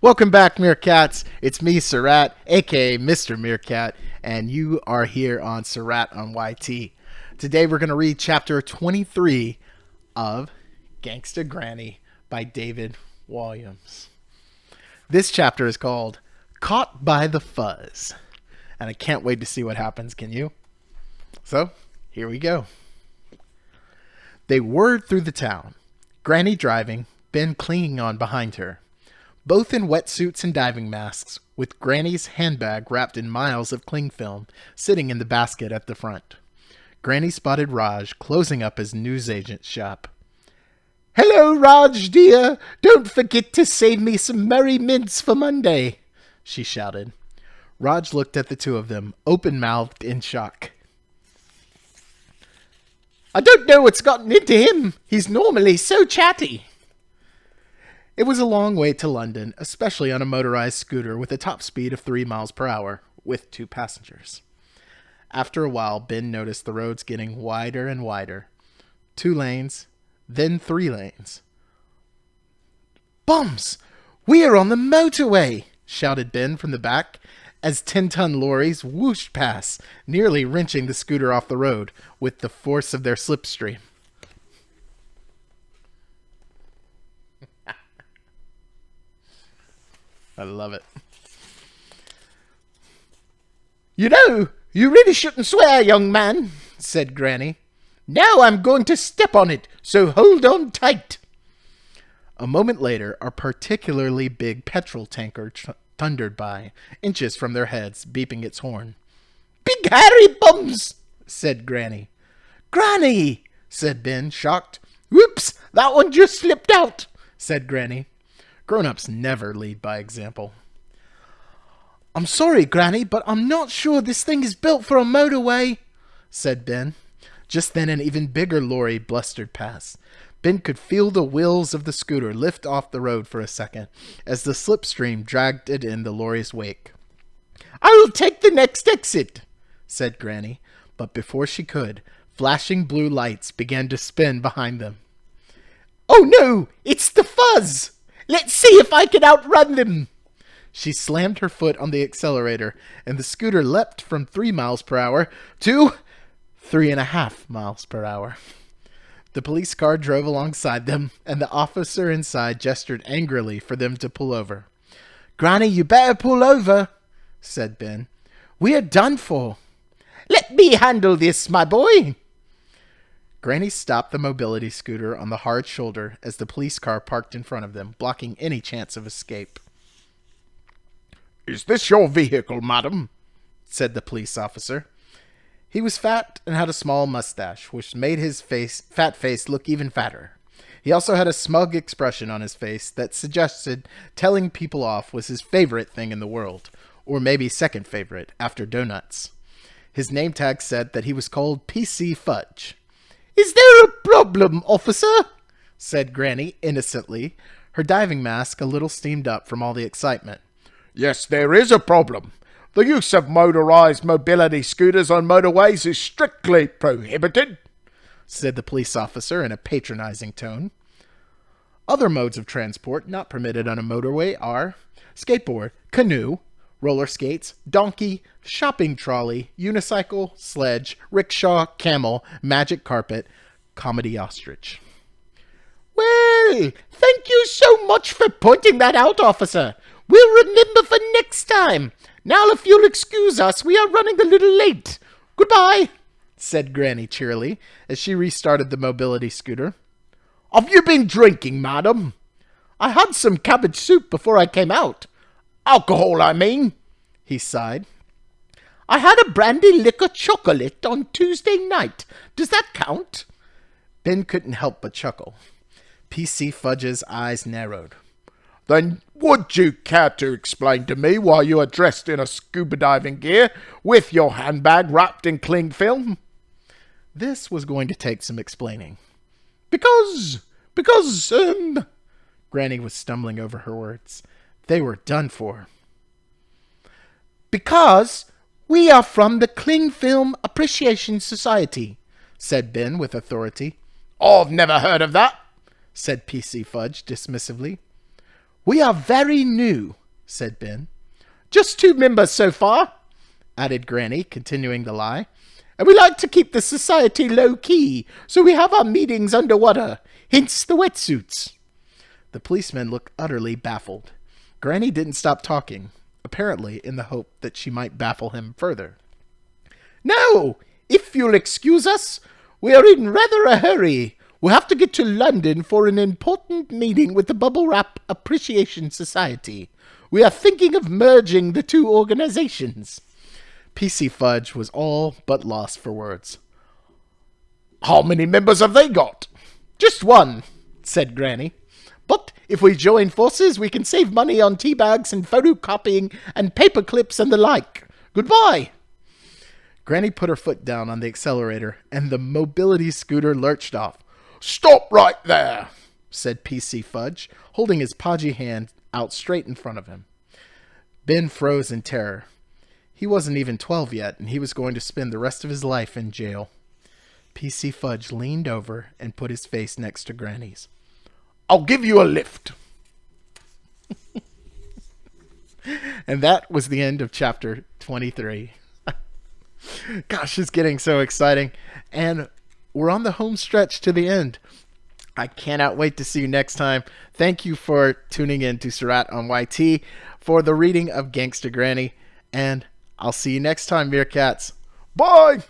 Welcome back, Meerkats. It's me, Surratt, aka Mr. Meerkat, and you are here on Surratt on YT. Today we're going to read chapter 23 of Gangsta Granny by David Walliams. This chapter is called Caught by the Fuzz, and I can't wait to see what happens, can you? So, here we go. They whirred through the town, Granny driving, Ben clinging on behind her. Both in wetsuits and diving masks, with Granny's handbag wrapped in miles of cling film sitting in the basket at the front. Granny spotted Raj closing up his newsagent's shop. "Hello, Raj, dear. Don't forget to save me some merry mints for Monday," she shouted. Raj looked at the two of them, open-mouthed in shock. "I don't know what's gotten into him. He's normally so chatty." It was a long way to London, especially on a motorized scooter with a top speed of 3 miles per hour, with 2 passengers. After a while, Ben noticed the roads getting wider and wider. 2 lanes, then 3 lanes. "Bums! We are on the motorway!" shouted Ben from the back as 10-ton lorries whooshed past, nearly wrenching the scooter off the road with the force of their slipstream. I love it. "You know, you really shouldn't swear, young man," said Granny. "Now I'm going to step on it, so hold on tight." A moment later, a particularly big petrol tanker thundered by, inches from their heads, beeping its horn. "Big hairy bums," said Granny. "Granny," said Ben, shocked. "Whoops, that one just slipped out," said Granny. Grown-ups never lead by example. "I'm sorry, Granny, but I'm not sure this thing is built for a motorway," said Ben. Just then an even bigger lorry blustered past. Ben could feel the wheels of the scooter lift off the road for a second as the slipstream dragged it in the lorry's wake. "I'll take the next exit," said Granny, but before she could, flashing blue lights began to spin behind them. "Oh no, it's the Fuzz! Let's see if I can outrun them." She slammed her foot on the accelerator, and the scooter leapt from 3 miles per hour to 3.5 miles per hour. The police car drove alongside them, and the officer inside gestured angrily for them to pull over. "Granny, you better pull over," said Ben. "We are done for." "Let me handle this, my boy." Granny stopped the mobility scooter on the hard shoulder as the police car parked in front of them, blocking any chance of escape. "Is this your vehicle, madam?" said the police officer. He was fat and had a small mustache, which made his fat face look even fatter. He also had a smug expression on his face that suggested telling people off was his favorite thing in the world, or maybe second favorite, after donuts. His name tag said that he was called PC Fudge. "Is there a problem, officer?" said Granny innocently, her diving mask a little steamed up from all the excitement. "Yes, there is a problem. The use of motorized mobility scooters on motorways is strictly prohibited," said the police officer in a patronizing tone. Other modes of transport not permitted on a motorway are skateboard, canoe, roller skates, donkey, shopping trolley, unicycle, sledge, rickshaw, camel, magic carpet, comedy ostrich. "Well, thank you so much for pointing that out, officer. We'll remember for next time. Now, if you'll excuse us, we are running a little late. Goodbye," said Granny cheerily as she restarted the mobility scooter. "Have you been drinking, madam?" "I had some cabbage soup before I came out." "Alcohol, I mean," he sighed. "I had a brandy liquor chocolate on Tuesday night. Does that count?" Ben couldn't help but chuckle. PC Fudge's eyes narrowed. "Then would you care to explain to me why you are dressed in a scuba diving gear with your handbag wrapped in cling film?" This was going to take some explaining. Because, Granny was stumbling over her words. They were done for. "Because we are from the Cling Film Appreciation Society," said Ben with authority. "I've never heard of that," said PC Fudge dismissively. We are very new, said Ben. Just 2 members so far, added Granny, continuing the lie. And we like to keep the society low-key, so we have our meetings underwater, hence the wetsuits. The policemen looked utterly baffled. Granny didn't stop talking, apparently in the hope that she might baffle him further. Now, if you'll excuse us, we are in rather a hurry. We'll have to get to London for an important meeting with the Bubble Wrap Appreciation Society. We are thinking of merging the 2 organizations. PC Fudge was all but lost for words. How many members have they got? Just 1, said Granny. But if we join forces, we can save money on tea bags and photocopying and paper clips and the like. Goodbye. Granny put her foot down on the accelerator, and the mobility scooter lurched off. Stop right there, said PC Fudge, holding his podgy hand out straight in front of him. Ben froze in terror. He wasn't even 12 yet, and he was going to spend the rest of his life in jail. PC Fudge leaned over and put his face next to Granny's. I'll give you a lift. And that was the end of chapter 23. Gosh, it's getting so exciting. And we're on the home stretch to the end. I cannot wait to see you next time. Thank you for tuning in to Surratt on YT for the reading of Gangsta Granny. And I'll see you next time, Meerkats. Bye!